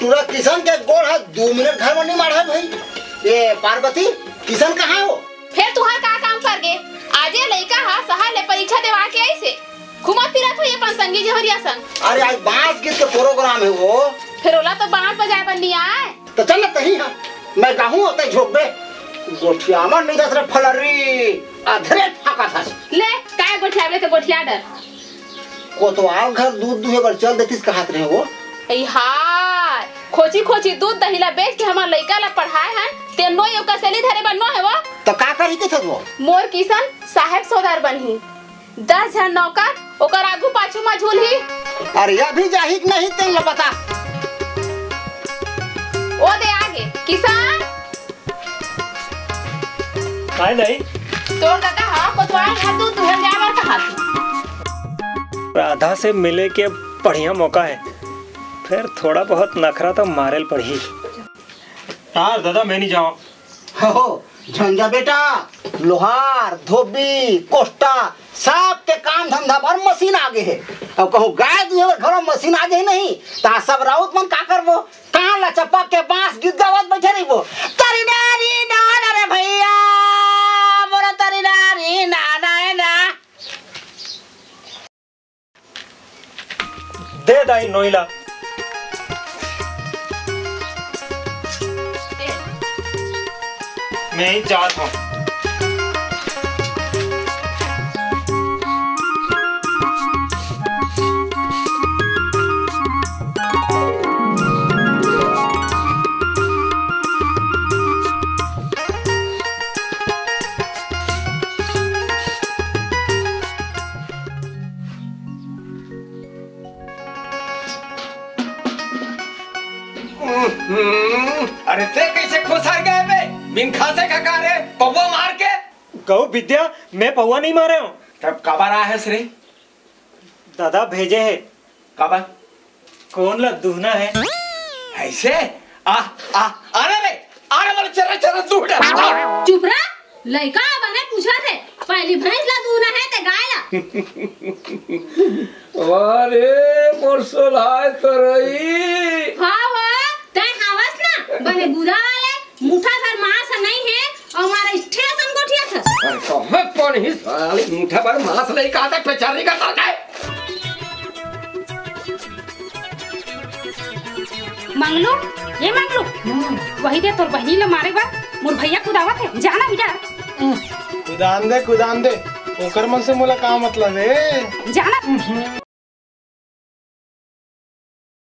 टुटुरा किशन के गोड़ है 2 मिनट घर में नहीं मारा भाई। ये पार्वती किशन कहाँ हो? फिर तुहार का काम कर गे? आजे लइका हा शहर ले परीक्षा देवा के आई से घुमा फिरत हो ये अपन संगी जहरिया संग। अरे आज बांस गीत के प्रोग्राम है वो। फिर ओला तो बांस बजाए बन नहीं आए तो चल तही हां मैं गाहूं होते झोकबे गोठिया में नहीं दसरे फलरी अधरे फाका था ले काय गोठियावे तो गोठिया डर कोतवाल घर दूध दुहे बर चल देतिस कहत रहे वो। ए हाय खोची खोची दूध दहीला बेच के हमार लइका ला पढ़ाए हन ते नो यो कसली धरे बन नो है वो। तो का करी के थत वो? मोर किशन साहेब सौदार बनही 10 जन नौकर ओकर आगू पाछू में झूलही। अरे अभी जाही कि नहीं तेल बता ओ दे आगे किसान काय नहीं तोर दादा हा कोतवाल घर दूध दुहर जावर कहा थी। राधा से मिले के बढ़िया मौका है, फिर थोड़ा बहुत नखरा तो मारेल पड़ी। यार दादा मैं नहीं जाऊँ। हो झंझा बेटा लोहार धोबी कोष्टा सब के काम धंधा पर मशीन आगे है। अब कहूँ गाय दुहे घर में मशीन आगे ही नहीं ता सब राउत मन का करबो कान ला चपक के बांस गीत गावत बैठे रहिबो। तरी नारी नाना रे भैया मोरा तरी नारी नाना है ना दे दाई नोइला मैं ही जात हूँ। अरे ते कैसे खुसर गए बे बिन खासे का कार है पौवा मार के कहू विद्या मैं पौवा नहीं मारे हूँ। तब कब रहा है रे? दादा भेजे है। कब? कौन ला दूहना है ऐसे आने रे आने वाले चरा चरा दूध चुप रहा लइका बने पूछा थे पहली भैंस ला दूना है ते गाय ला। अरे मोरसो लाय करई हां ते हवस ना बने बुरा वाले मुठा भर मांस नहीं है और हमारा स्टेशन गोठिया था। अरे कहां कौन ही साली मुठा भर मांस ले का तक बेचारी का साथ है मंगलू ये मंगलू वही दे तोर बहनी ले मारे बा मोर भैया खुदावत है जाना बेटा कुदान दे ओकर मन से मोला का मतलब है जाना